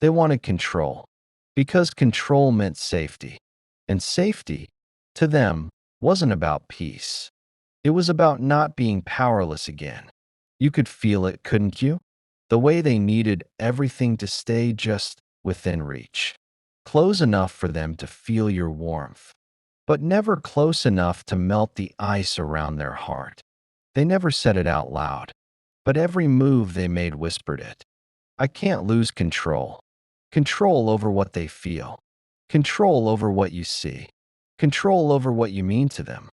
They wanted control because control meant safety. And safety, to them, wasn't about peace. It was about not being powerless again. You could feel it, couldn't you? The way they needed everything to stay just within reach. Close enough for them to feel your warmth, but never close enough to melt the ice around their heart. They never said it out loud, but every move they made whispered it. I can't lose control. Control over what they feel. Control over what you see. Control over what you mean to them.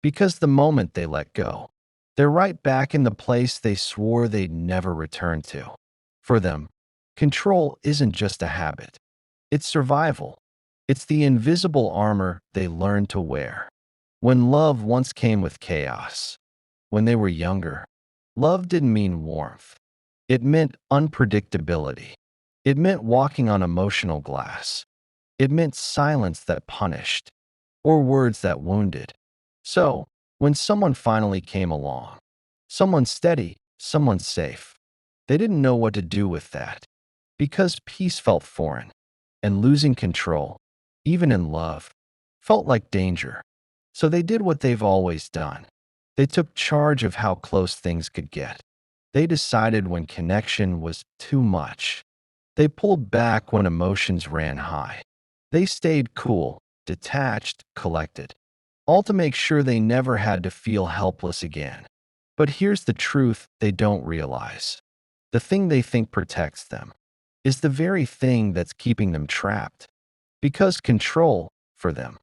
Because the moment they let go, they're right back in the place they swore they'd never return to. For them, control isn't just a habit. It's survival. It's the invisible armor they learned to wear. When love once came with chaos, when they were younger, love didn't mean warmth. It meant unpredictability. It meant walking on emotional glass. It meant silence that punished, or words that wounded. So, when someone finally came along, someone steady, someone safe, they didn't know what to do with that, because peace felt foreign, and losing control, even in love, felt like danger. So they did what they've always done. They took charge of how close things could get. They decided when connection was too much. They pulled back when emotions ran high. They stayed cool, detached, collected, all to make sure they never had to feel helpless again. But here's the truth they don't realize. The thing they think protects them is the very thing that's keeping them trapped. Because control, for them,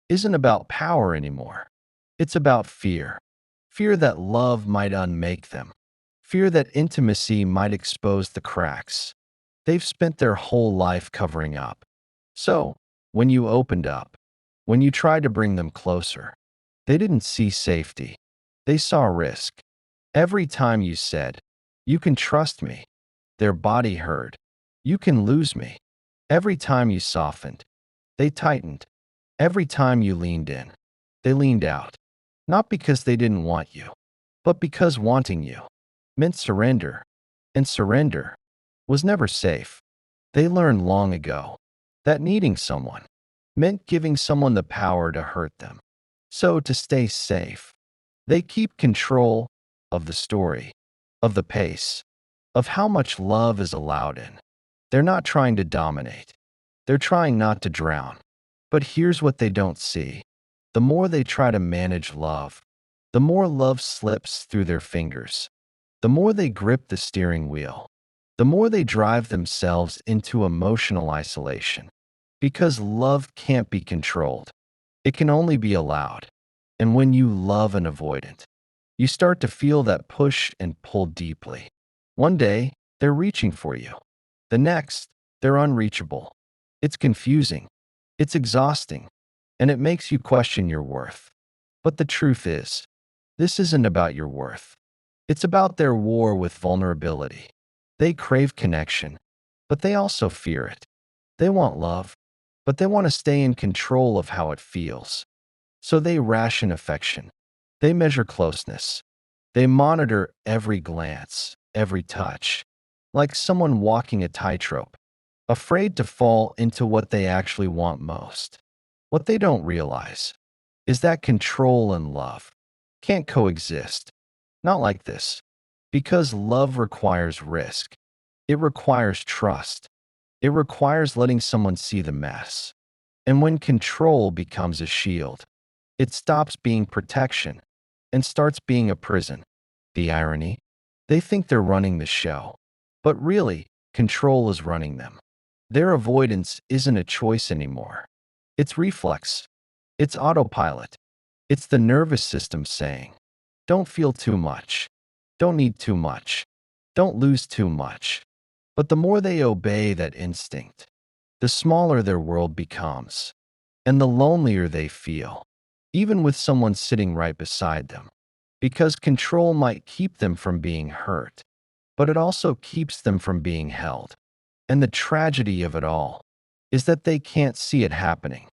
isn't about power anymore. It's about fear. Fear that love might unmake them. Fear that intimacy might expose the cracks they've spent their whole life covering up. So, when you opened up, when you tried to bring them closer, they didn't see safety. They saw risk. Every time you said, "You can trust me," their body heard, "You can lose me." Every time you softened, they tightened. Every time you leaned in, they leaned out. Not because they didn't want you, but because wanting you meant surrender. And surrender was never safe. They learned long ago that needing someone meant giving someone the power to hurt them. So to stay safe, they keep control of the story, of the pace, of how much love is allowed in. They're not trying to dominate. They're trying not to drown. But here's what they don't see. The more they try to manage love, the more love slips through their fingers. The more they grip the steering wheel, the more they drive themselves into emotional isolation. Because love can't be controlled. It can only be allowed. And when you love an avoidant, you start to feel that push and pull deeply. One day, they're reaching for you. The next, they're unreachable. It's confusing. It's exhausting. And it makes you question your worth. But the truth is, this isn't about your worth. It's about their war with vulnerability. They crave connection, but they also fear it. They want love, but they want to stay in control of how it feels. So they ration affection. They measure closeness. They monitor every glance, every touch, like someone walking a tightrope, afraid to fall into what they actually want most. What they don't realize is that control and love can't coexist. Not like this. Because love requires risk. It requires trust. It requires letting someone see the mess. And when control becomes a shield, it stops being protection and starts being a prison. The irony? They think they're running the show, but really, control is running them. Their avoidance isn't a choice anymore. It's reflex. It's autopilot. It's the nervous system saying, don't feel too much. Don't need too much. Don't lose too much. But the more they obey that instinct, the smaller their world becomes, and the lonelier they feel, even with someone sitting right beside them. Because control might keep them from being hurt, but it also keeps them from being held. And the tragedy of it all is that they can't see it happening.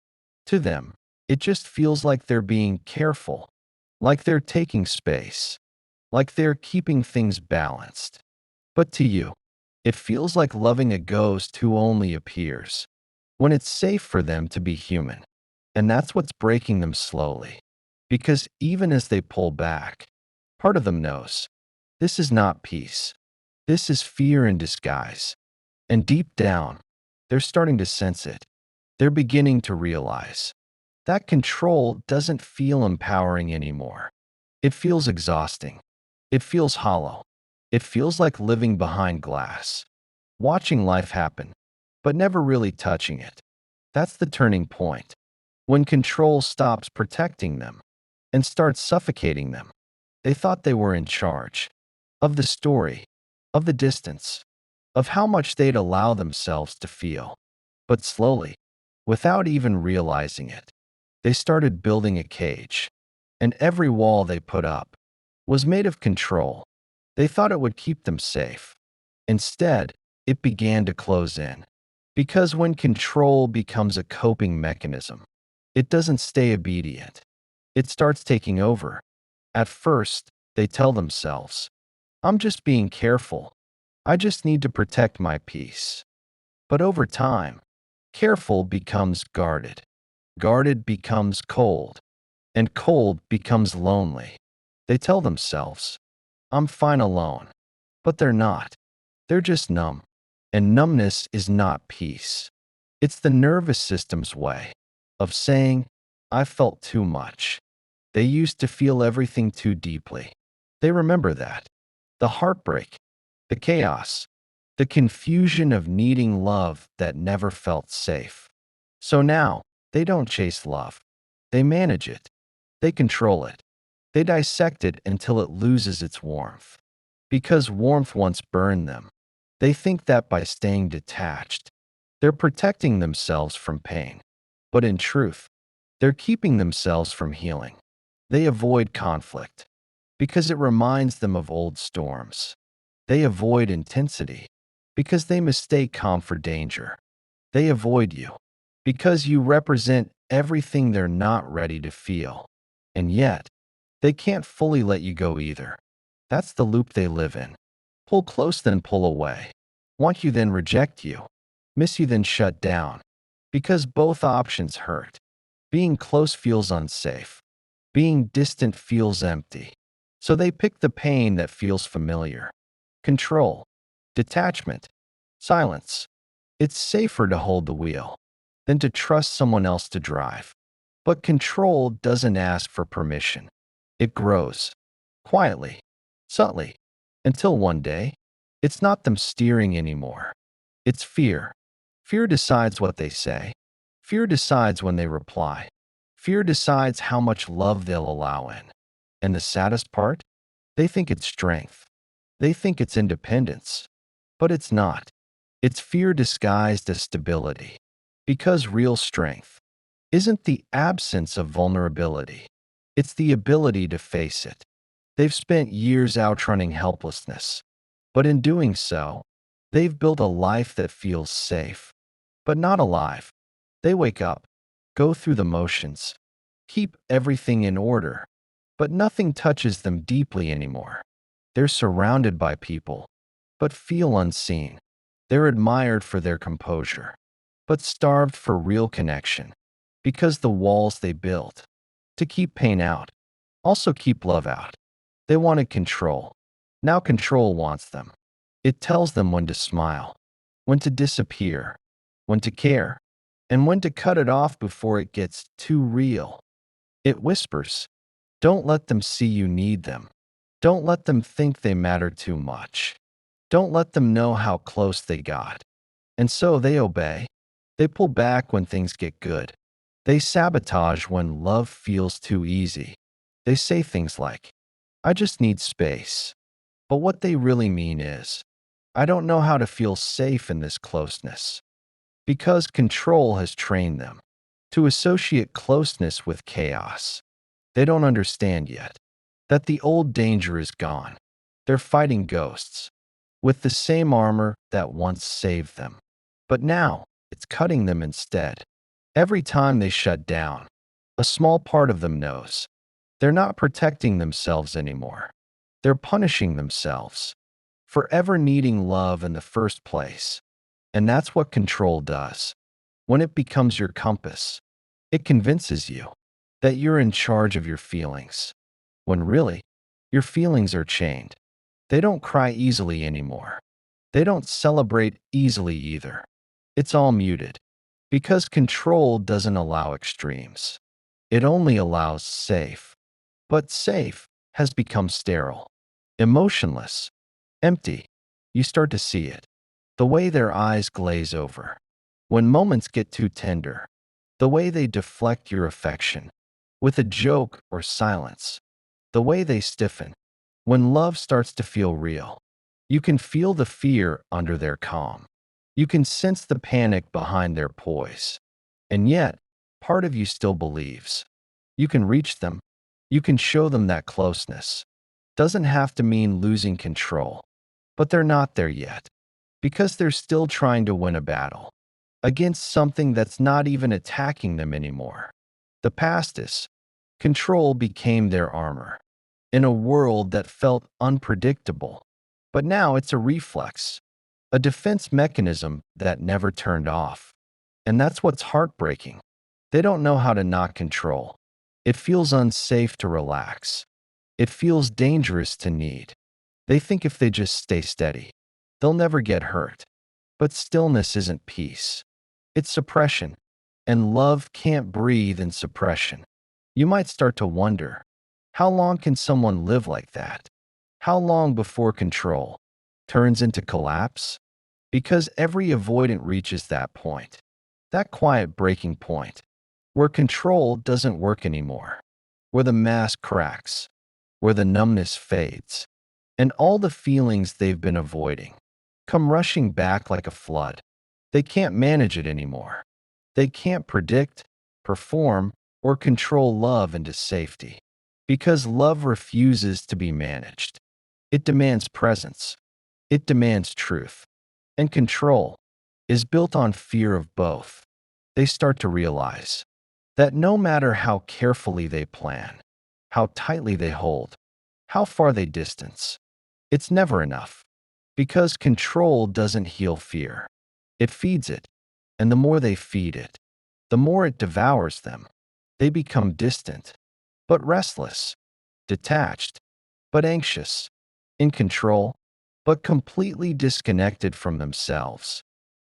To them, it just feels like they're being careful, like they're taking space, like they're keeping things balanced. But to you, It feels like loving a ghost who only appears when it's safe for them to be human. And that's what's breaking them slowly. Because even as they pull back, part of them knows this is not peace. This is fear in disguise. And deep down, they're starting to sense it. They're beginning to realize that control doesn't feel empowering anymore. It feels exhausting. It feels hollow. It feels like living behind glass, watching life happen, but never really touching it. That's the turning point. When control stops protecting them and starts suffocating them. They thought they were in charge of the story, of the distance, of how much they'd allow themselves to feel. But slowly, without even realizing it, they started building a cage, and every wall they put up was made of control. They thought it would keep them safe. Instead, it began to close in. Because when control becomes a coping mechanism, it doesn't stay obedient. It starts taking over. At first, they tell themselves, I'm just being careful. I just need to protect my peace. But over time, careful becomes guarded. Guarded becomes cold. And cold becomes lonely. They tell themselves, I'm fine alone. But they're not. They're just numb. And numbness is not peace. It's the nervous system's way of saying, I felt too much. They used to feel everything too deeply. They remember that. The heartbreak, the chaos, the confusion of needing love that never felt safe. So now, they don't chase love. They manage it. They control it. They dissect it until it loses its warmth. Because warmth once burned them. They think that by staying detached, they're protecting themselves from pain. But in truth, they're keeping themselves from healing. They avoid conflict because it reminds them of old storms. They avoid intensity because they mistake calm for danger. They avoid you because you represent everything they're not ready to feel. And yet, they can't fully let you go either. That's the loop they live in. Pull close, then pull away. Want you, then reject you. Miss you, then shut down. Because both options hurt. Being close feels unsafe. Being distant feels empty. So they pick the pain that feels familiar. Control, detachment, silence. It's safer to hold the wheel than to trust someone else to drive. But control doesn't ask for permission. It grows, quietly, subtly, until one day, it's not them steering anymore. It's fear. Fear decides what they say. Fear decides when they reply. Fear decides how much love they'll allow in. And the saddest part? They think it's strength. They think it's independence. But it's not. It's fear disguised as stability. Because real strength isn't the absence of vulnerability. It's the ability to face it. They've spent years outrunning helplessness. But in doing so, they've built a life that feels safe, but not alive. They wake up, go through the motions, keep everything in order, but nothing touches them deeply anymore. They're surrounded by people, but feel unseen. They're admired for their composure, but starved for real connection, because the walls they built to keep pain out also keep love out. They wanted control. Now control wants them. It tells them when to smile, when to disappear, when to care, and when to cut it off before it gets too real. It whispers, don't let them see you need them. Don't let them think they matter too much. Don't let them know how close they got. And so they obey. They pull back when things get good. They sabotage when love feels too easy. They say things like, I just need space. But what they really mean is, I don't know how to feel safe in this closeness. Because control has trained them to associate closeness with chaos. They don't understand yet that the old danger is gone. They're fighting ghosts with the same armor that once saved them. But now, it's cutting them instead. Every time they shut down, a small part of them knows they're not protecting themselves anymore. They're punishing themselves. forever needing love in the first place. And that's what control does. When it becomes your compass, it convinces you that you're in charge of your feelings, when really, your feelings are chained. They don't cry easily anymore. They don't celebrate easily either. It's all muted. Because control doesn't allow extremes. It only allows safe. But safe has become sterile, emotionless, empty. You start to see it. The way their eyes glaze over. When moments get too tender. The way they deflect your affection. With a joke or silence. The way they stiffen. When love starts to feel real. You can feel the fear under their calm. You can sense the panic behind their poise. And yet, part of you still believes. You can reach them. You can show them that closeness. Doesn't have to mean losing control. But they're not there yet. Because they're still trying to win a battle. Against something that's not even attacking them anymore. The past is. Control became their armor. In a world that felt unpredictable. But now it's a reflex. A defense mechanism that never turned off. And that's what's heartbreaking. They don't know how to not control. It feels unsafe to relax. It feels dangerous to need. They think if they just stay steady, they'll never get hurt. But stillness isn't peace. It's suppression. And love can't breathe in suppression. You might start to wonder, how long can someone live like that? How long before control turns into collapse? Because every avoidant reaches that point. That quiet breaking point. Where control doesn't work anymore. Where the mask cracks. Where the numbness fades. And all the feelings they've been avoiding come rushing back like a flood. They can't manage it anymore. They can't predict, perform, or control love into safety. Because love refuses to be managed. It demands presence. It demands truth. And control is built on fear of both. They start to realize that no matter how carefully they plan, how tightly they hold, how far they distance, it's never enough. Because control doesn't heal fear. It feeds it. And the more they feed it, the more it devours them. They become distant, but restless, detached, but anxious, in control, but completely disconnected from themselves.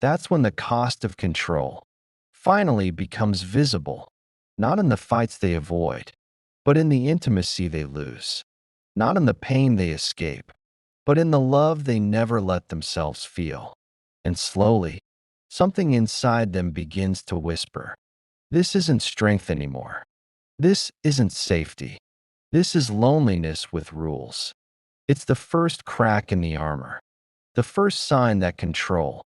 That's when the cost of control finally becomes visible, not in the fights they avoid, but in the intimacy they lose, not in the pain they escape, but in the love they never let themselves feel. And slowly, something inside them begins to whisper, this isn't strength anymore. This isn't safety. This is loneliness with rules. It's the first crack in the armor, the first sign that control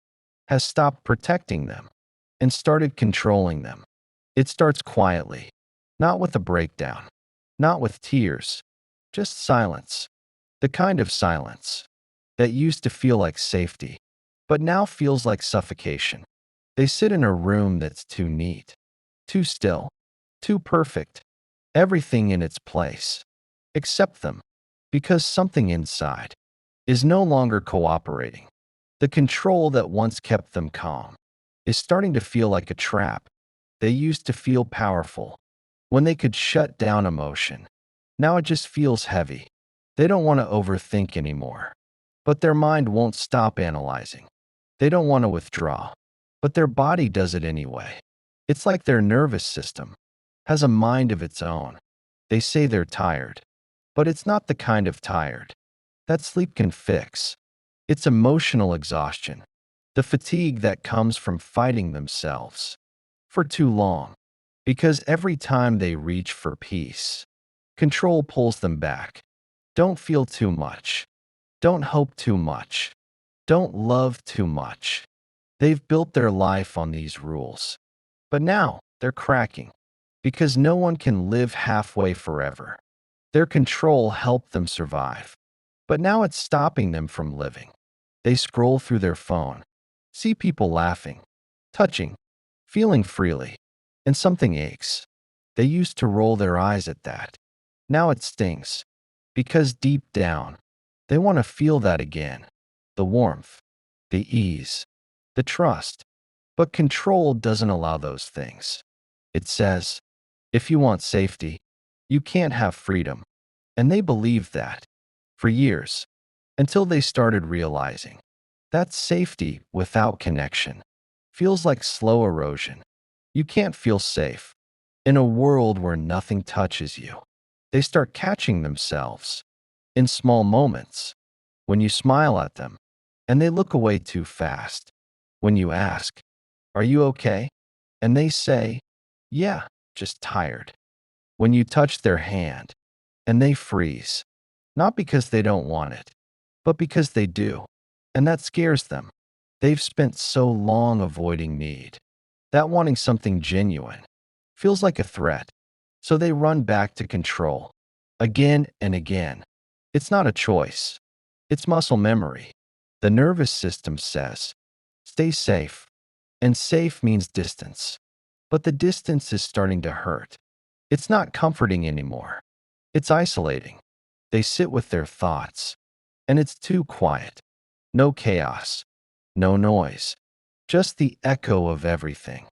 has stopped protecting them and started controlling them. It starts quietly, not with a breakdown, not with tears, just silence. The kind of silence that used to feel like safety, but now feels like suffocation. They sit in a room that's too neat, too still, too perfect, everything in its place, except them, because something inside is no longer cooperating. The control that once kept them calm is starting to feel like a trap. They used to feel powerful when they could shut down emotion. Now it just feels heavy. They don't want to overthink anymore, but their mind won't stop analyzing. They don't want to withdraw, but their body does it anyway. It's like their nervous system has a mind of its own. They say they're tired, but it's not the kind of tired that sleep can fix. It's emotional exhaustion, the fatigue that comes from fighting themselves for too long. Because every time they reach for peace, control pulls them back. Don't feel too much. Don't hope too much. Don't love too much. They've built their life on these rules. But now they're cracking. Because no one can live halfway forever. Their control helped them survive. But now it's stopping them from living. They scroll through their phone, see people laughing, touching, feeling freely, and something aches. They used to roll their eyes at that. Now it stings. Because deep down, they want to feel that again. the warmth, the ease, the trust. But control doesn't allow those things. It says, if you want safety, you can't have freedom. And they believed that for years, until they started realizing that safety without connection feels like slow erosion. You can't feel safe in a world where nothing touches you. They start catching themselves in small moments, when you smile at them and they look away too fast, when you ask, "Are you okay?" and they say, "Yeah, just tired." When you touch their hand and they freeze, not because they don't want it, but because they do, and that scares them. They've spent so long avoiding need that wanting something genuine feels like a threat, so they run back to control again and again. It's not a choice, it's muscle memory. The nervous system says, stay safe, and safe means distance. But the distance is starting to hurt. It's not comforting anymore, it's isolating. They sit with their thoughts, and it's too quiet. No chaos, no noise, just the echo of everything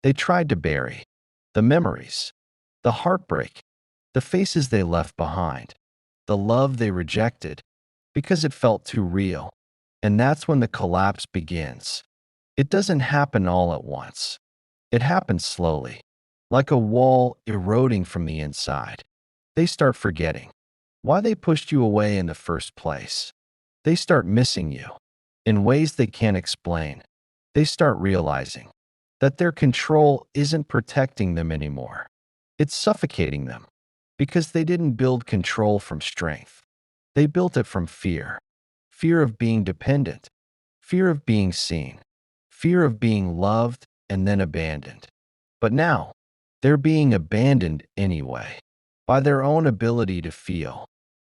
they tried to bury, the memories, the heartbreak, the faces they left behind, the love they rejected because it felt too real. And that's when the collapse begins. It doesn't happen all at once. It happens slowly, like a wall eroding from the inside. They start forgetting why they pushed you away in the first place. They start missing you in ways they can't explain. They start realizing that their control isn't protecting them anymore. It's suffocating them because they didn't build control from strength. They built it from fear. Fear of being dependent, fear of being seen, fear of being loved and then abandoned. But now, they're being abandoned anyway by their own ability to feel.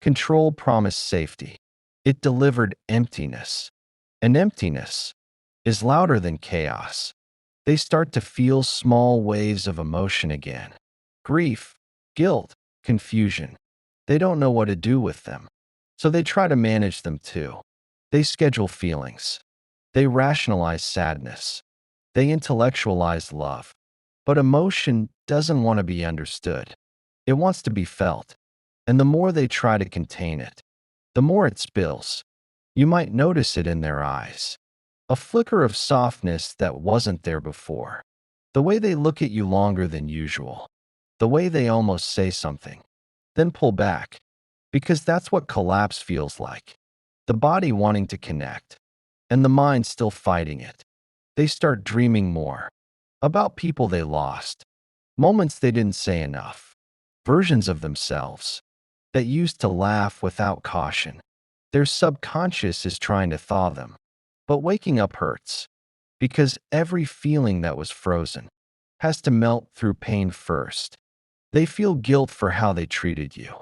Control promised safety. It delivered emptiness. And emptiness is louder than chaos. They start to feel small waves of emotion again. Grief, guilt, confusion. They don't know what to do with them, so they try to manage them too. They schedule feelings. They rationalize sadness. They intellectualize love. But emotion doesn't want to be understood. It wants to be felt. And the more they try to contain it, the more it spills. You might notice it in their eyes. A flicker of softness that wasn't there before. The way they look at you longer than usual. The way they almost say something, then pull back. Because that's what collapse feels like. The body wanting to connect, and the mind still fighting it. They start dreaming more about people they lost, moments they didn't say enough, versions of themselves that used to laugh without caution. Their subconscious is trying to thaw them. But waking up hurts, because every feeling that was frozen has to melt through pain first. They feel guilt for how they treated you,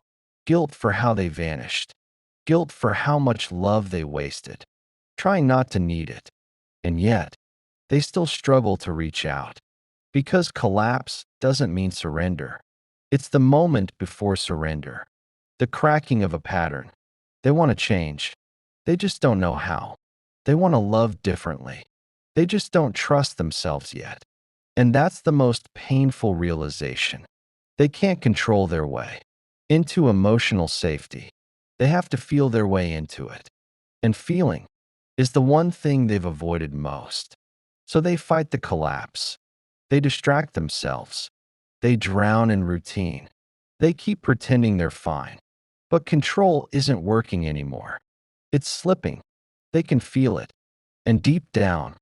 guilt for how they vanished, guilt for how much love they wasted, trying not to need it. And yet, they still struggle to reach out. Because collapse doesn't mean surrender. It's the moment before surrender, the cracking of a pattern. They want to change. They just don't know how. They want to love differently. They just don't trust themselves yet. And that's the most painful realization. They can't control their way into emotional safety. They have to feel their way into it. And feeling is the one thing they've avoided most. So they fight the collapse. They distract themselves. They drown in routine. They keep pretending they're fine. But control isn't working anymore. It's slipping. They can feel it. And deep down,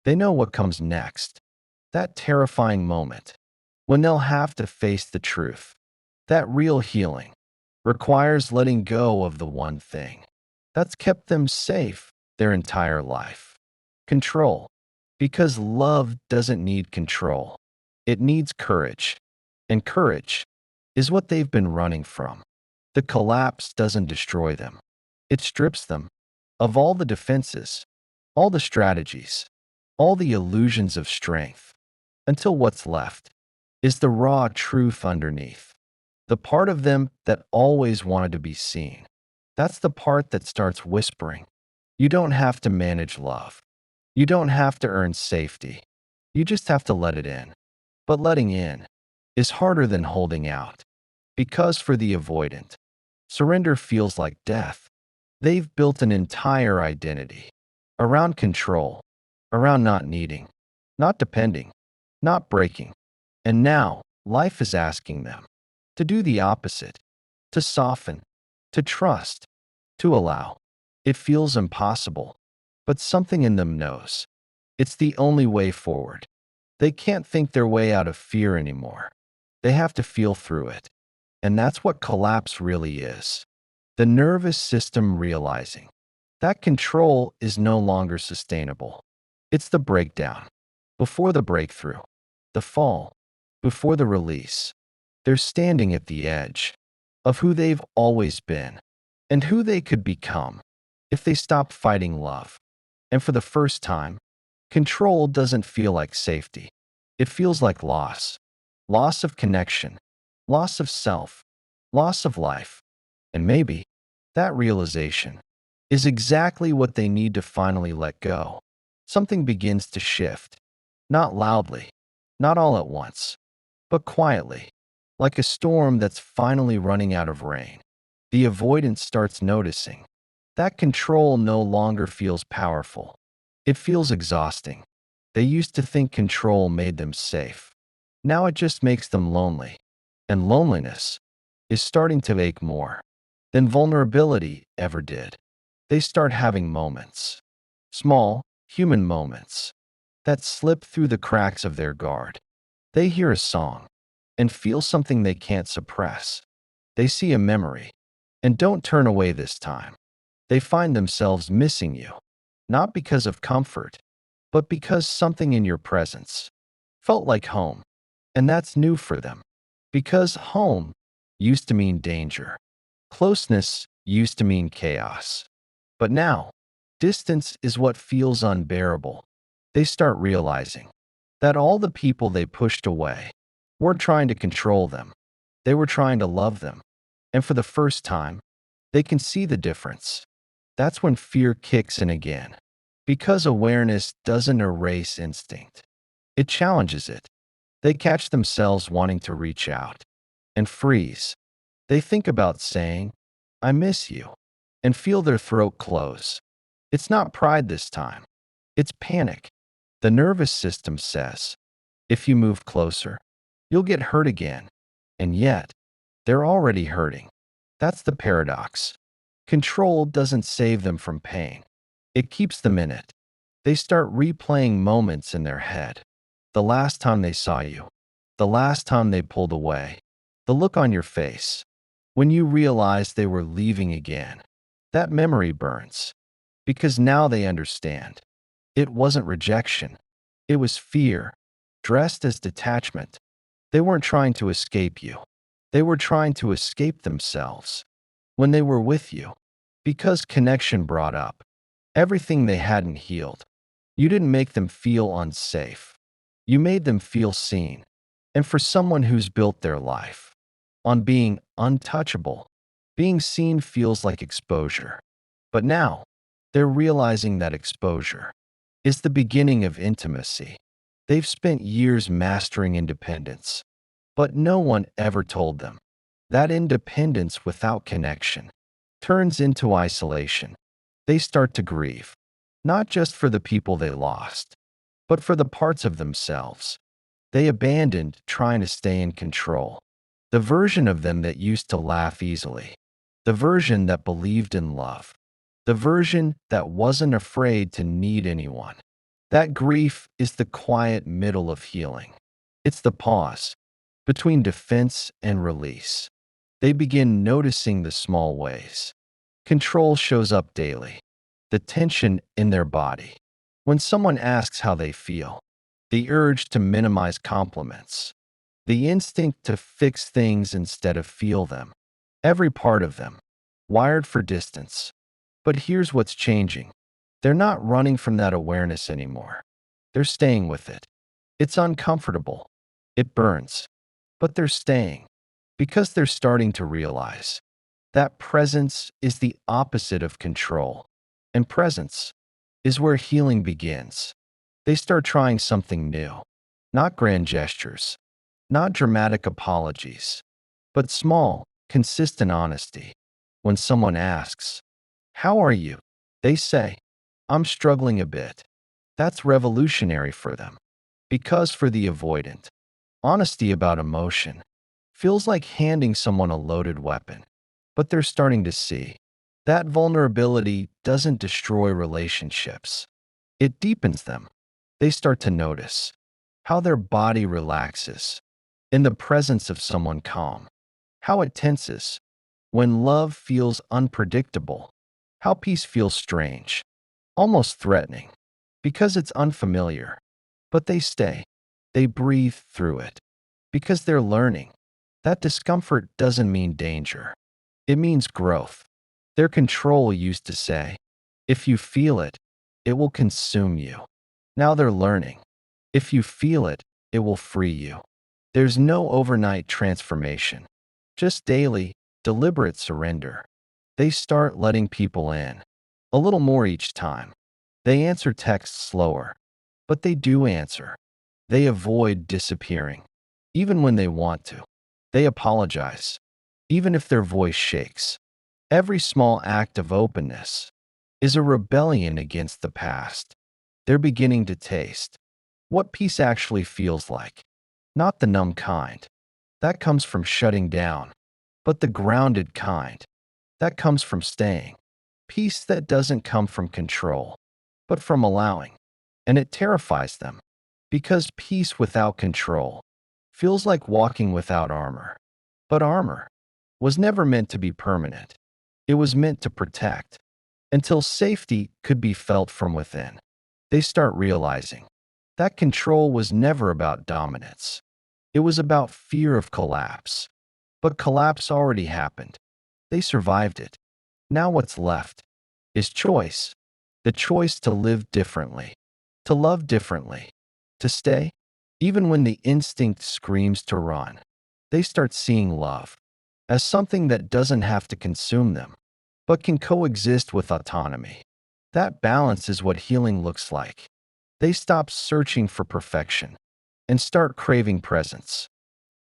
they know what comes next. That terrifying moment when they'll have to face the truth. That real healing requires letting go of the one thing that's kept them safe their entire life. Control. Because love doesn't need control. It needs courage. And courage is what they've been running from. The collapse doesn't destroy them. It strips them of all the defenses, all the strategies, all the illusions of strength, until what's left is the raw truth underneath. The part of them that always wanted to be seen. That's the part that starts whispering, You don't have to manage love. You don't have to earn safety. You just have to let it in. But letting in is harder than holding out. Because for the avoidant, surrender feels like death. They've built an entire identity around control, around not needing, not depending, not breaking. And now life is asking them to do the opposite, to soften, to trust, to allow. It feels impossible, but something in them knows it's the only way forward. They can't think their way out of fear anymore. They have to feel through it. And that's what collapse really is. The nervous system realizing that control is no longer sustainable. It's the breakdown before the breakthrough, the fall before the release. They're standing at the edge of who they've always been and who they could become if they stop fighting love. And for the first time, control doesn't feel like safety. It feels like loss. Loss of connection, loss of self, loss of life. And maybe that realization is exactly what they need to finally let go. Something begins to shift, not loudly, not all at once, but quietly, like a storm that's finally running out of rain. The avoidance starts noticing that control no longer feels powerful. It feels exhausting. They used to think control made them safe. Now it just makes them lonely. And loneliness is starting to ache more than vulnerability ever did. They start having moments, small, human moments, that slip through the cracks of their guard. They hear a song and feel something they can't suppress. They see a memory and don't turn away this time. They find themselves missing you, not because of comfort, but because something in your presence felt like home. And that's new for them, because home used to mean danger. Closeness used to mean chaos. But now, distance is what feels unbearable. They start realizing that all the people they pushed away weren't trying to control them. They were trying to love them. And for the first time, they can see the difference. That's when fear kicks in again. Because awareness doesn't erase instinct, it challenges it. They catch themselves wanting to reach out and freeze. They think about saying, I miss you, and feel their throat close. It's not pride this time, it's panic. The nervous system says, if you move closer, you'll get hurt again. And yet, they're already hurting. That's the paradox. Control doesn't save them from pain, it keeps them in it. They start replaying moments in their head. The last time they saw you, the last time they pulled away, the look on your face, when you realized they were leaving again. That memory burns, because now they understand. It wasn't rejection, it was fear, dressed as detachment. They weren't trying to escape you, they were trying to escape themselves. When they were with you, because connection brought up everything they hadn't healed. You didn't make them feel unsafe. You made them feel seen. And for someone who's built their life on being untouchable, being seen feels like exposure. But now, they're realizing that exposure is the beginning of intimacy. They've spent years mastering independence, but no one ever told them that independence without connection turns into isolation. They start to grieve, not just for the people they lost, but for the parts of themselves they abandoned trying to stay in control. The version of them that used to laugh easily, the version that believed in love, the version that wasn't afraid to need anyone. That grief is the quiet middle of healing. It's the pause between defense and release. They begin noticing the small ways. Control shows up daily, the tension in their body. When someone asks how they feel, the urge to minimize compliments, the instinct to fix things instead of feel them. Every part of them, wired for distance. But here's what's changing. They're not running from that awareness anymore. They're staying with it. It's uncomfortable. It burns. But they're staying because they're starting to realize that presence is the opposite of control. And presence is where healing begins. They start trying something new, not grand gestures, not dramatic apologies, but small, consistent honesty. When someone asks, "How are you?" they say, "I'm struggling a bit." That's revolutionary for them. Because for the avoidant, honesty about emotion feels like handing someone a loaded weapon. But they're starting to see that vulnerability doesn't destroy relationships, it deepens them. They start to notice how their body relaxes in the presence of someone calm, how it tenses when love feels unpredictable, how peace feels strange, almost threatening, because it's unfamiliar. But they stay, they breathe through it, because they're learning. That discomfort doesn't mean danger, it means growth. Their control used to say, "If you feel it, it will consume you." Now they're learning. If you feel it, it will free you. There's no overnight transformation, just daily, deliberate surrender. They start letting people in, a little more each time. They answer texts slower, but they do answer. They avoid disappearing, even when they want to. They apologize, even if their voice shakes. Every small act of openness is a rebellion against the past. They're beginning to taste what peace actually feels like, not the numb kind. That comes from shutting down, but the grounded kind. That comes from staying. Peace that doesn't come from control, but from allowing. And it terrifies them, because peace without control feels like walking without armor. But armor was never meant to be permanent. It was meant to protect, until safety could be felt from within. They start realizing that control was never about dominance. It was about fear of collapse. But collapse already happened. They survived it. Now what's left is choice. The choice to live differently, to love differently, to stay, even when the instinct screams to run. They start seeing love as something that doesn't have to consume them, but can coexist with autonomy. That balance is what healing looks like. They stop searching for perfection and start craving presence.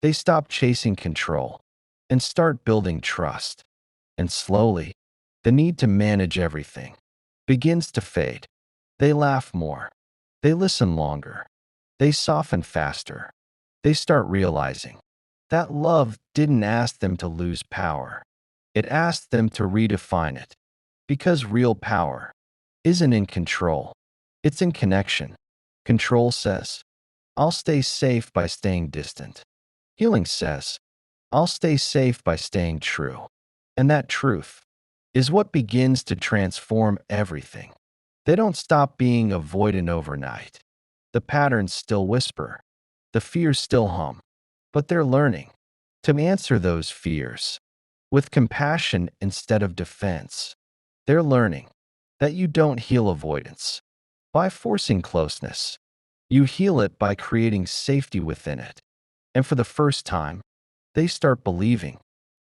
They stop chasing control and start building trust. And slowly, the need to manage everything begins to fade. They laugh more. They listen longer. They soften faster. They start realizing that love didn't ask them to lose power. It asked them to redefine it. Because real power isn't in control, it's in connection. Control says, "I'll stay safe by staying distant." Healing says, "I'll stay safe by staying true." And that truth is what begins to transform everything. They don't stop being avoidant overnight. The patterns still whisper, the fears still hum, but they're learning to answer those fears with compassion instead of defense. They're learning that you don't heal avoidance by forcing closeness. You heal it by creating safety within it. And for the first time, they start believing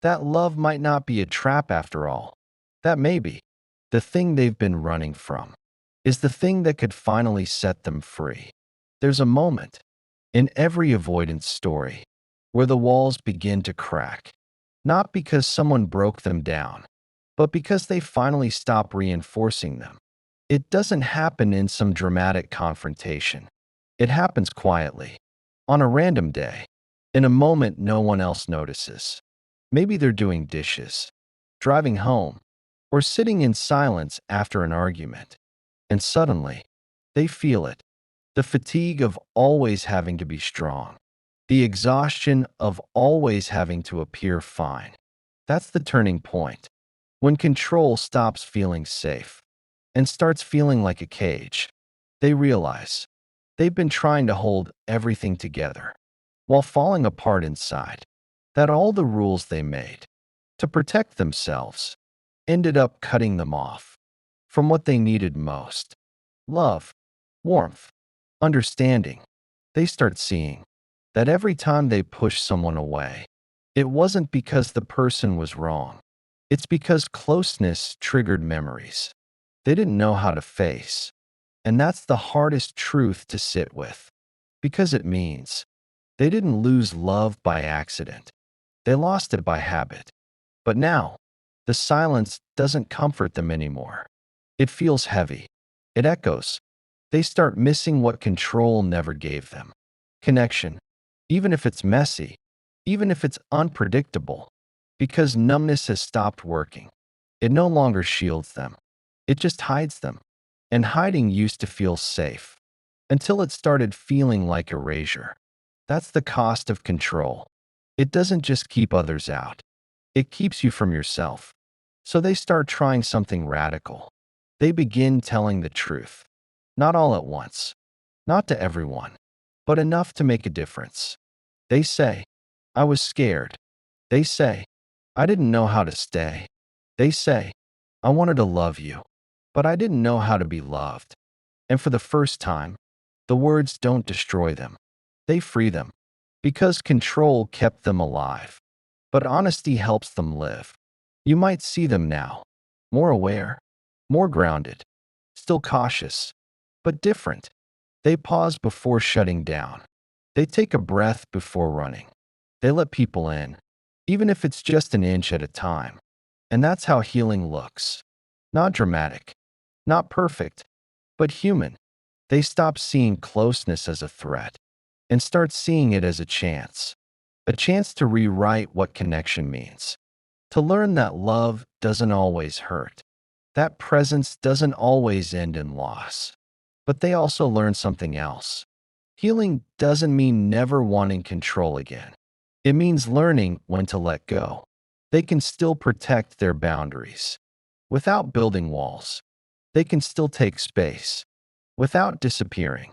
that love might not be a trap after all. That maybe the thing they've been running from is the thing that could finally set them free. There's a moment in every avoidance story where the walls begin to crack, not because someone broke them down, but because they finally stop reinforcing them. It doesn't happen in some dramatic confrontation. It happens quietly, on a random day, in a moment no one else notices. Maybe they're doing dishes, driving home, or sitting in silence after an argument. And suddenly, they feel it. The fatigue of always having to be strong. The exhaustion of always having to appear fine. That's the turning point. When control stops feeling safe and starts feeling like a cage, they realize they've been trying to hold everything together while falling apart inside. That all the rules they made to protect themselves ended up cutting them off from what they needed most: love, warmth, understanding. They start seeing that every time they push someone away, it wasn't because the person was wrong. It's because closeness triggered memories they didn't know how to face. And that's the hardest truth to sit with, because it means they didn't lose love by accident. They lost it by habit. But now, the silence doesn't comfort them anymore. It feels heavy. It echoes. They start missing what control never gave them: connection, even if it's messy, even if it's unpredictable, because numbness has stopped working. It no longer shields them. It just hides them. And hiding used to feel safe, until it started feeling like erasure. That's the cost of control. It doesn't just keep others out, it keeps you from yourself. So they start trying something radical. They begin telling the truth. Not all at once, not to everyone, but enough to make a difference. They say, I was scared. They say, I didn't know how to stay. They say, I wanted to love you, but I didn't know how to be loved. And for the first time, the words don't destroy them. They free them, because control kept them alive. But honesty helps them live. You might see them now, more aware, more grounded, still cautious, but different. They pause before shutting down. They take a breath before running. They let people in, even if it's just an inch at a time. And that's how healing looks. Not dramatic, not perfect, but human. They stop seeing closeness as a threat and start seeing it as a chance to rewrite what connection means, to learn that love doesn't always hurt, that presence doesn't always end in loss. But they also learn something else. Healing doesn't mean never wanting control again. It means learning when to let go. They can still protect their boundaries without building walls. They can still take space without disappearing.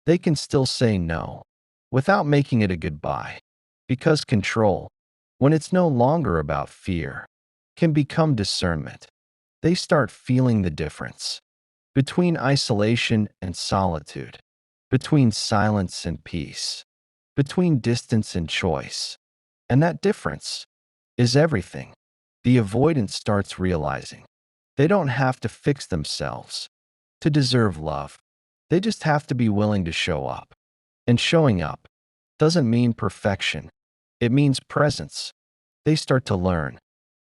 They can still say no without making it a goodbye. Because control, when it's no longer about fear, can become discernment. They start feeling the difference between isolation and solitude, between silence and peace, between distance and choice. And that difference is everything. The avoidant starts realizing they don't have to fix themselves to deserve love. They just have to be willing to show up. And showing up doesn't mean perfection. It means presence. They start to learn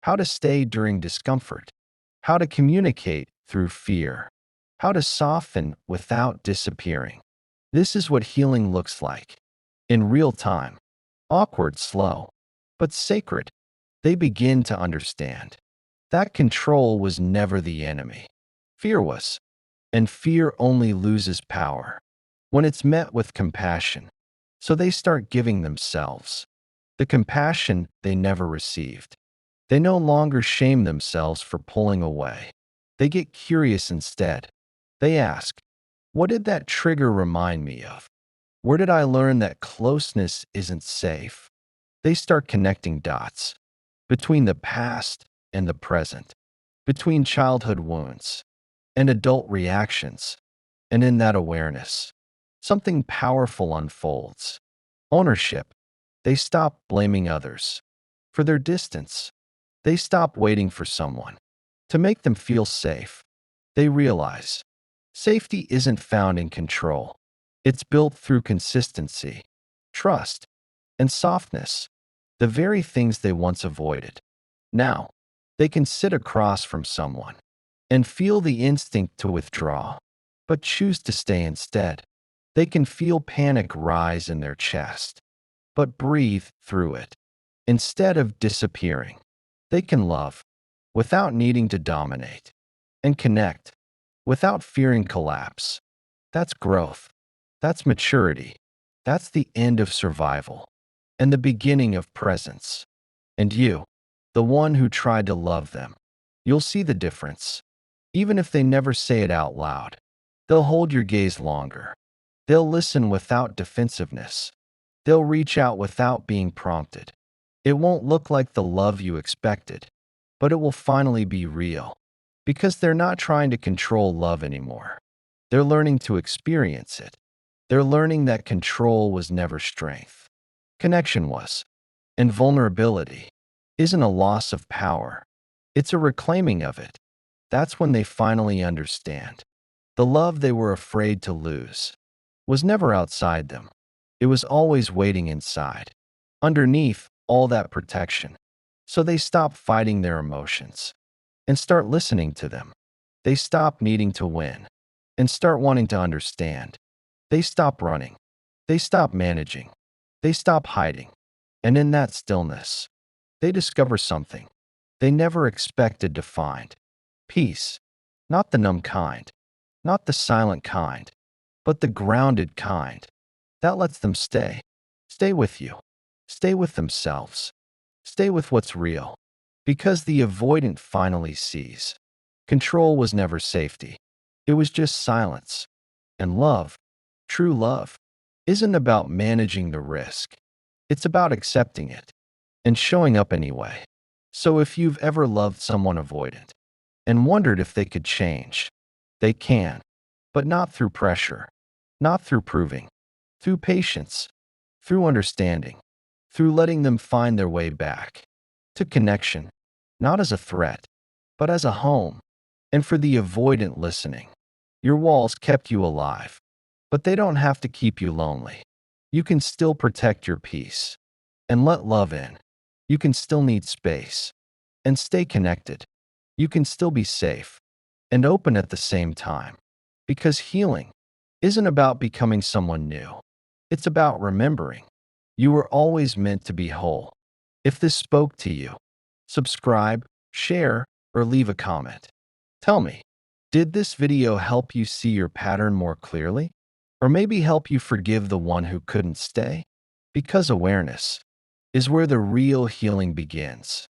how to stay during discomfort, how to communicate through fear, how to soften without disappearing. This is what healing looks like. In real time. Awkward, slow, but sacred. They begin to understand that control was never the enemy. Fear was. And fear only loses power when it's met with compassion. So they start giving themselves the compassion they never received. They no longer shame themselves for pulling away. They get curious instead. They ask, what did that trigger remind me of? Where did I learn that closeness isn't safe? They start connecting dots between the past and the present, between childhood wounds and adult reactions. And in that awareness, something powerful unfolds. Ownership. They stop blaming others for their distance. They stop waiting for someone to make them feel safe. They realize safety isn't found in control. It's built through consistency, trust, and softness, the very things they once avoided. Now, they can sit across from someone and feel the instinct to withdraw, but choose to stay instead. They can feel panic rise in their chest, but breathe through it. Instead of disappearing, they can love without needing to dominate and connect without fearing collapse. That's growth. That's maturity. That's the end of survival and the beginning of presence. And you, the one who tried to love them, you'll see the difference. Even if they never say it out loud, they'll hold your gaze longer. They'll listen without defensiveness. They'll reach out without being prompted. It won't look like the love you expected, but it will finally be real. Because they're not trying to control love anymore. They're learning to experience it. They're learning that control was never strength. Connection was. And vulnerability isn't a loss of power. It's a reclaiming of it. That's when they finally understand. The love they were afraid to lose was never outside them. It was always waiting inside, underneath all that protection. So they stop fighting their emotions and start listening to them. They stop needing to win and start wanting to understand. They stop running. They stop managing. They stop hiding. And in that stillness, they discover something they never expected to find. Peace. Not the numb kind, not the silent kind, but the grounded kind that lets them stay. Stay with you. Stay with themselves. Stay with what's real. Because the avoidant finally sees. Control was never safety. It was just silence. And love, true love, isn't about managing the risk. It's about accepting it and showing up anyway. So if you've ever loved someone avoidant and wondered if they could change, they can, but not through pressure, not through proving, through patience, through understanding, through letting them find their way back to connection, not as a threat, but as a home. And for the avoidant listening, your walls kept you alive, but they don't have to keep you lonely. You can still protect your peace and let love in. You can still need space and stay connected. You can still be safe and open at the same time. Because healing isn't about becoming someone new. It's about remembering you were always meant to be whole. If this spoke to you, subscribe, share, or leave a comment. Tell me, did this video help you see your pattern more clearly? Or maybe help you forgive the one who couldn't stay? Because awareness is where the real healing begins.